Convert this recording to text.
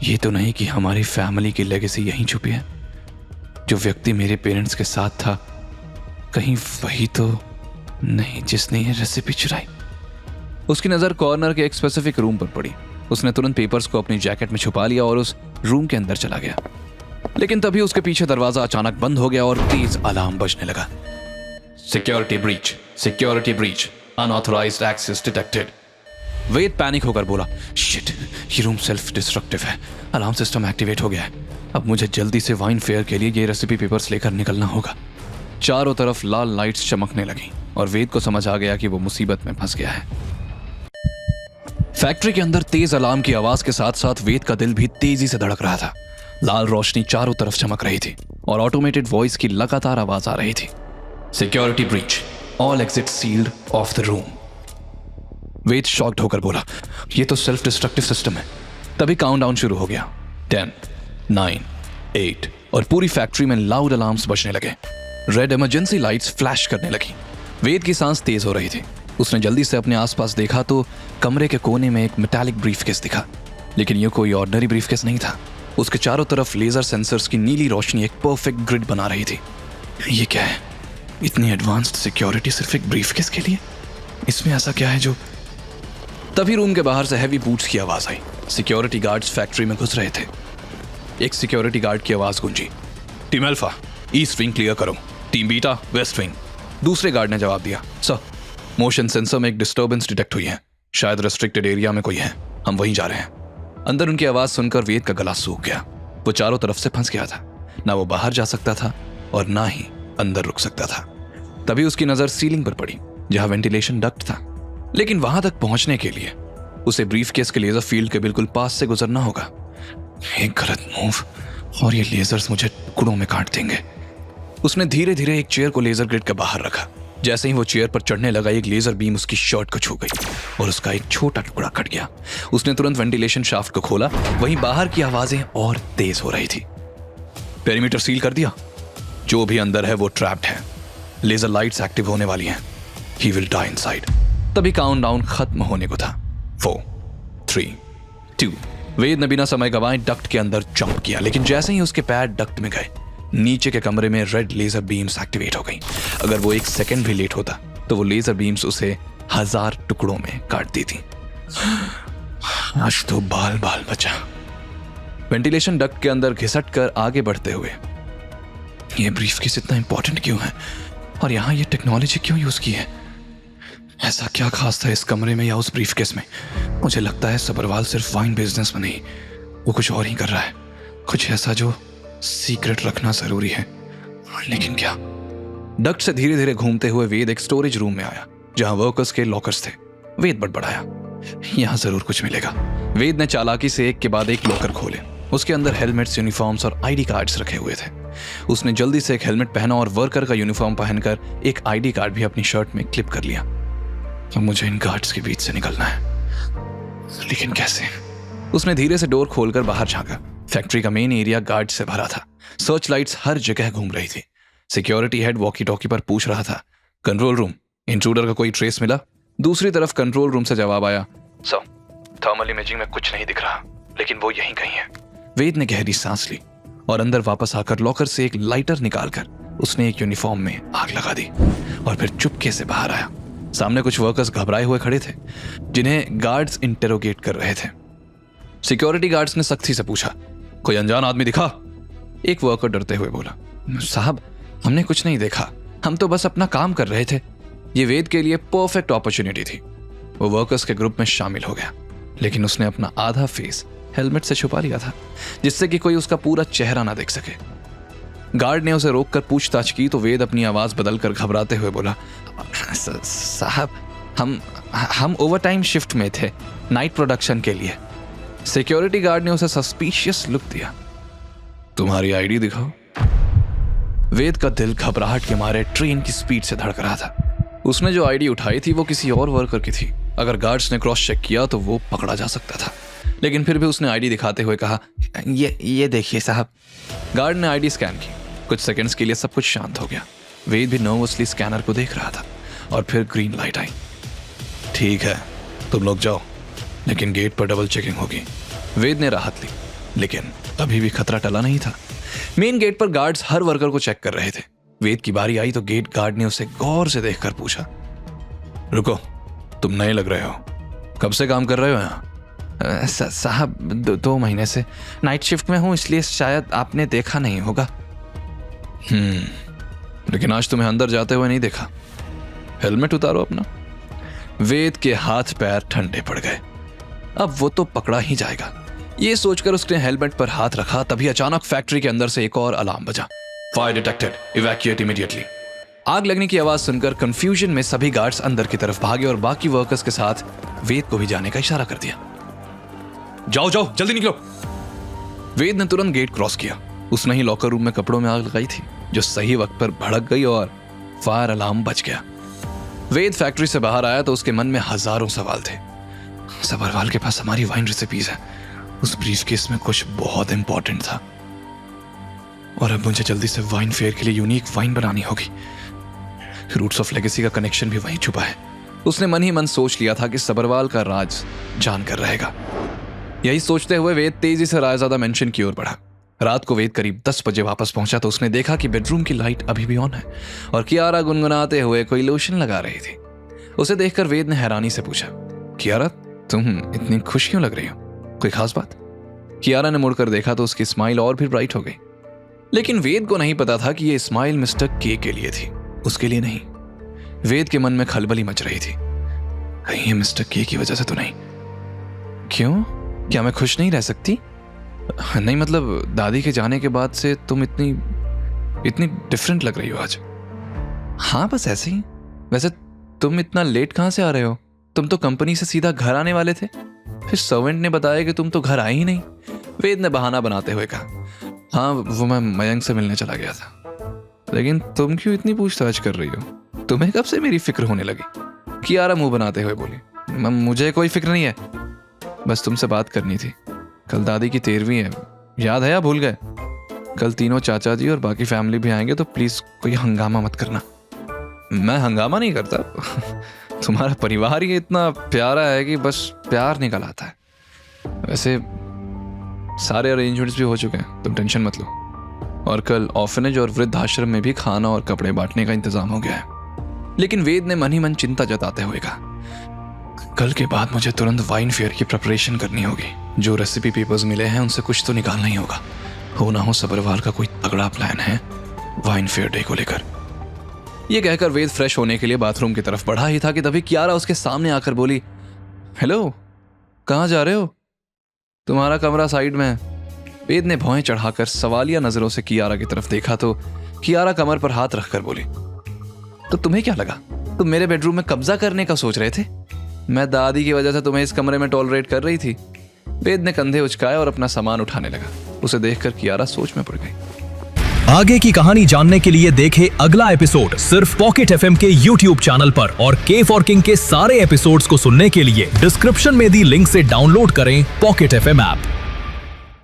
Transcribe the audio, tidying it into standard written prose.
ये तो नहीं कि हमारी फैमिली की लेगेसी यहीं छुपी है? जो व्यक्ति मेरे पेरेंट्स के साथ था, कहीं वही तो नहीं जिसने ये रेसिपी चुराई? उसकी नज़र कॉर्नर के एक स्पेसिफिक रूम पर पड़ी। उसने तुरंत पेपर्स को अपनी जैकेट में छुपा लिया और उस रूम के अंदर चला गया। लेकिन तभी उसके पीछे दरवाजा अचानक बंद हो गया और तेज अलार्म बजने लगा। Security breach, unauthorised access detected. Ved panic होकर बोला, शिट, ये रूम सेल्फ डिस्ट्रक्टिव है, अलार्म सिस्टम एक्टिवेट हो गया है। अब मुझे जल्दी से वाइन फेयर के लिए ये रेसिपी पेपर्स लेकर निकलना होगा। चारों तरफ लाल लाइट्स चमकने लगी और वेद को समझ आ गया कि वो मुसीबत में फंस गया है। फैक्ट्री के अंदर तेज अलार्म की आवाज के साथ साथ वेद का दिल भी तेजी से धड़क रहा था। लाल रोशनी चारों तरफ चमक रही थी और ऑटोमेटेड वॉइस की लगातार आवाज आ रही थी। Security breach, all exit sealed off the room. Ved shocked होकर बोला, ये तो सेल्फ डिस्ट्रक्टिव सिस्टम है। तभी काउंटडाउन शुरू हो गया। 10, 9, 8 और पूरी फैक्ट्री में लाउड अलार्म्स बजने लगे। रेड इमरजेंसी लाइट्स फ्लैश करने लगी। वेद की सांस तेज हो रही थी। उसने जल्दी से अपने आसपास देखा तो कमरे के कोने में एक मेटालिक ब्रीफकेस दिखा, लेकिन यह कोई ऑर्डिनरी ब्रीफकेस नहीं था। उसके चारों तरफ लेजर सेंसर्स की नीली रोशनी एक परफेक्ट ग्रिड बना रही थी। ये क्या है? इतनी एडवांस्ड सिक्योरिटी सिर्फ एक ब्रीफकेस के लिए? इसमें ऐसा क्या है जो... तभी रूम के बाहर से हैवी बूट्स की आवाज आई। सिक्योरिटी गार्ड्स फैक्ट्री में घुस रहे थे। एक सिक्योरिटी गार्ड की आवाज गूंजी, team alpha, east wing clear करो। Team beta, west wing. दूसरे गार्ड ने जवाब दिया, सर, मोशन सेंसर में एक डिस्टर्बेंस डिटेक्ट हुई है। शायद रेस्ट्रिक्टेड एरिया में कोई है, हम वहीं जा रहे हैं। अंदर उनकी आवाज सुनकर वेद का गला सूख गया। वो चारों तरफ से फंस गया था। ना वो बाहर जा सकता था और ना ही अंदर रुक सकता था। तभी उसकी नजर सीलिंग पर पड़ी जहां वेंटिलेशन डक्ट था। लेकिन वहां तक पहुंचने के लिए उसे ब्रीफकेस के लेजर फील्ड के बिल्कुल पास से गुजरना होगा। एक गलत मूव और ये लेजर्स मुझे टुकड़ों में काट देंगे। उसने धीरे धीरे एक चेयर को लेजर ग्रिड के बाहर रखा। जैसे ही वो चेयर पर चढ़ने लगा, एक लेजर बीम उसकी शर्ट को छू गई और उसका एक छोटा टुकड़ा कट गया। उसने तुरंत वेंटिलेशन शाफ्ट को खोला। वहीं बाहर की आवाजें और तेज हो रही थी। पेरीमीटर सील कर दिया। जो भी अंदर है वो ट्रैप्ड है। लेजर लाइट्स एक्टिव होने वाली हैं। He will die inside. तभी काउंटडाउन खत्म होने को था। 4, 3, 2। वेद ने बिना समय गंवाए डक्ट के अंदर जंप किया, लेकिन जैसे ही उसके पैर डक्ट में गए, नीचे के कमरे में रेड लेजर बीम्स एक्टिवेट हो गई। अगर वो एक सेकंड भी लेट होता तो वो लेजर बीम्स उसे 1000 टुकड़ों में काट देती। आज तो बाल बाल बचा। वेंटिलेशन डक्ट के अंदर घिसट कर आगे बढ़ते हुए, ये ब्रीफकेस इतना इंपॉर्टेंट क्यों है और यहाँ ये टेक्नोलॉजी क्यों यूज की है? ऐसा क्या खास था इस कमरे में या उस ब्रीफकेस में? मुझे लगता है सबरवाल सिर्फ वाइन बिजनेस में नहीं, वो कुछ और ही कर रहा है। कुछ ऐसा जो सीक्रेट रखना जरूरी है। लेकिन क्या? डक्ट से धीरे धीरे घूमते हुए वेद एक स्टोरेज रूम में आया जहां वर्कर्स के लॉकर्स थे। वेद बड़बड़ाया, यहां जरूर कुछ मिलेगा। वेद ने चालाकी से एक के बाद एक लॉकर खोले। उसके अंदर हेलमेट्स, यूनिफॉर्म्स और आईडी कार्ड्स रखे हुए थे। उसने जल्दी से एक हेलमेट पहना और वर्कर का यूनिफॉर्म पहनकर एक आईडी कार्ड भी अपनी शर्ट में क्लिप कर लिया। अब मुझे इन गार्ड्स के बीच से निकलना है, लेकिन कैसे? उसने धीरे से डोर खोलकर बाहर झांका। फैक्ट्री का मेन एरिया गार्ड से भरा था। सर्च लाइट्स हर जगह घूम रही थी। सिक्योरिटी हेड वॉकी टॉकी पर पूछ रहा था, कंट्रोल रूम, इंट्रूडर का कोई ट्रेस मिला? दूसरी तरफ कंट्रोल रूम से जवाब आया, सर, थर्मल इमेजिंग में कुछ नहीं दिख रहा, लेकिन वो यहीं कहीं है। वेद ने गहरी सांस ली और अंदर वापस आकर लॉकर से एक लाइटर निकालकर उसने एक यूनिफॉर्म में आग लगा दी और फिर चुपके से बाहर आया। सामने कुछ वर्कर्स घबराए हुए खड़े थे जिन्हें गार्ड्स इंटेरोगेट कर रहे थे। सिक्योरिटी गार्ड्स ने सख्ती से पूछा, कोई अनजान आदमी दिखा? एक वर्कर डरते हुए बोला, साहब, हमने कुछ नहीं देखा, हम तो बस अपना काम कर रहे थे। ये वेद के लिए परफेक्ट अपॉर्चुनिटी थी। वो वर्कर्स के ग्रुप में शामिल हो गया, लेकिन उसने अपना आधा फेस हेलमेट से छुपा लिया था जिससे कि कोई उसका पूरा चेहरा ना देख सके। गार्ड ने उसे रोककर पूछताछ की तो वेद अपनी आवाज बदलकर घबराते हुए बोला, साहब, हम ओवरटाइम शिफ्ट में थे, नाइट प्रोडक्शन के लिए। सिक्योरिटी गार्ड ने उसे सस्पिशियस लुक दिया। तुम्हारी आईडी दिखाओ। वेद का दिल घबराहट के मारे ट्रेन की स्पीड से धड़क रहा था। उसने जो आईडी उठाई थी वो किसी और वर्कर की थी। अगर गार्ड्स ने क्रॉस चेक किया तो वो पकड़ा जा सकता था, लेकिन फिर भी उसने आईडी दिखाते हुए कहा, ये देखिए साहब। गार्ड ने आईडी स्कैन की। कुछ सेकंड्स के लिए सब कुछ शांत हो गया। वेद भी नर्वसली स्कैनर को देख रहा था और फिर ग्रीन लाइट आई। ठीक है, तुम लोग जाओ, लेकिन गेट पर डबल चेकिंग होगी। वेद ने राहत ली। लेकिन अभी भी खतरा टला नहीं था। मेन गेट पर गार्ड्स हर वर्कर को चेक कर रहे थे। वेद की बारी आई तो गेट गार्ड ने उसे गौर से देखकर पूछा, रुको, तुम नए लग रहे हो, कब से काम कर रहे हो यहाँ? साहब 2 महीने से नाइट शिफ्ट में हूँ, इसलिए शायद आपने देखा नहीं होगा। लेकिन आज तुम्हें अंदर जाते हुए नहीं देखा। हेलमेट उतारो अपना। वेद के हाथ पैर ठंडे पड़ गए। अब वो तो पकड़ा ही जाएगा, ये सोचकर उसने हेलमेट पर हाथ रखा। तभी अचानक फैक्ट्री के अंदर से एक और अलार्म बजा, फायर डिटेक्टेड, इवैक्यूएट इमीडिएटली। आग लगने की आवाज सुनकर कंफ्यूजन में सभी गार्ड्स अंदर की तरफ भागे और बाकी वर्कर्स के साथ वेद को भी जाने का इशारा कर दिया। जाओ जाओ, जल्दी निकलो। वेद ने तुरंत गेट क्रॉस किया। उसने ही लॉकर रूम में कपड़ों में आग लगाई थी, जो सही वक्त पर भड़क गई और फायर अलार्म बज गया। वेद फैक्ट्री से बाहर आया तो उसके मन में हजारों सवाल थे। सबरवाल के पास हमारी वाइन रेसिपीज है, उस ब्रीफकेस में कुछ बहुत इंपॉर्टेंट था, और अब मुझे जल्दी से वाइन फेयर के लिए यूनिक वाइन बनानी होगी। रूट्स ऑफ लेगेसी का कनेक्शन भी वहीं छुपा है। उसने मन ही मन सोच लिया था कि सबरवाल का राज जानकर रहेगा। यही सोचते हुए वेद तेजी से रायजादा मेंशन की ओर बढ़ा। रात को वेद करीब 10 बजे वापस पहुंचा तो उसने देखा कि बेडरूम की लाइट अभी भी ऑन है और कियारा गुनगुनाते हुए कोई लोशन लगा रही थी। उसे देखकर वेद ने हैरानी से पूछा, कियारा, तुम इतनी खुश क्यों लग रही हो? कोई खास बात? कियारा ने मुड़कर देखा तो उसकी स्माइल और भी ब्राइट हो गई। लेकिन वेद को नहीं पता था कि यह स्माइल मिस्टर के लिए थी, उसके लिए नहीं। वेद के मन में खलबली मच रही थी, कहीं ये मिस्टर के की वजह से तो नहीं? क्यों? क्या मैं खुश नहीं रह सकती? नहीं, मतलब दादी के जाने के बाद से तुम इतनी डिफरेंट लग रही हो आज। हाँ, बस ऐसे ही। वैसे तुम इतना लेट कहाँ से आ रहे हो? तुम तो कंपनी से सीधा घर आने वाले थे, फिर सर्वेंट ने बताया कि तुम तो घर आए ही नहीं। वेद ने बहाना बनाते हुए कहा, हाँ वो मैं मयंक से मिलने चला गया था। लेकिन तुम क्यों इतनी पूछताछ कर रही हो? तुम्हें कब से मेरी फिक्र होने लगी? कियारा मुंह बनाते हुए बोली, मुझे कोई फिक्र नहीं है, बस तुमसे बात करनी थी। कल दादी की 13वीं है, याद है या भूल गए? कल तीनों चाचा जी और बाकी फैमिली भी आएंगे, तो प्लीज कोई हंगामा मत करना। मैं हंगामा नहीं करता, तुम्हारा परिवार ही इतना प्यारा है कि बस प्यार निकल आता है। वैसे सारे अरेंजमेंट्स भी हो चुके हैं, तुम टेंशन मत लो। और कल ऑर्फनेज और वृद्धाश्रम में भी खाना और कपड़े बांटने का इंतजाम हो गया है। लेकिन वेद ने मन ही मन चिंता जताते हुए कहा, कल के बाद मुझे तुरंत वाइन फेयर की प्रिपरेशन करनी होगी। जो रेसिपी पेपर्स मिले हैं उनसे कुछ तो निकालना ही होगा। हो ना हो सबरवाल का कोई तगड़ा प्लान है वाइन फेयर डे को लेकर। यह कहकर वेद फ्रेश होने के लिए बाथरूम की तरफ बढ़ा ही था कि तभी कियारा उसके सामने आकर बोली, हेलो, कहाँ जा रहे हो? तुम्हारा कमरा साइड में है। वेद ने भौहें चढ़ाकर सवालिया नजरों से कियारा की तरफ देखा तो कियारा कमर पर हाथ रखकर बोली, तो तुम्हें क्या लगा तुम मेरे बेडरूम में कब्जा करने का सोच रहे थे? मैं दादी की वजह से तुम्हें इस कमरे में टॉलरेट कर रही थी। वेद ने कंधे उचकाए और अपना सामान उठाने लगा। उसे देखकर कियारा सोच में पड़ गई। आगे की कहानी जानने के लिए देखें अगला एपिसोड सिर्फ पॉकेट एफएम के यूट्यूब चैनल पर, और के फॉर किंग के सारे एपिसोड्स को सुनने के लिए डिस्क्रिप्शन में दी लिंक से डाउनलोड करें पॉकेट एफएम ऐप।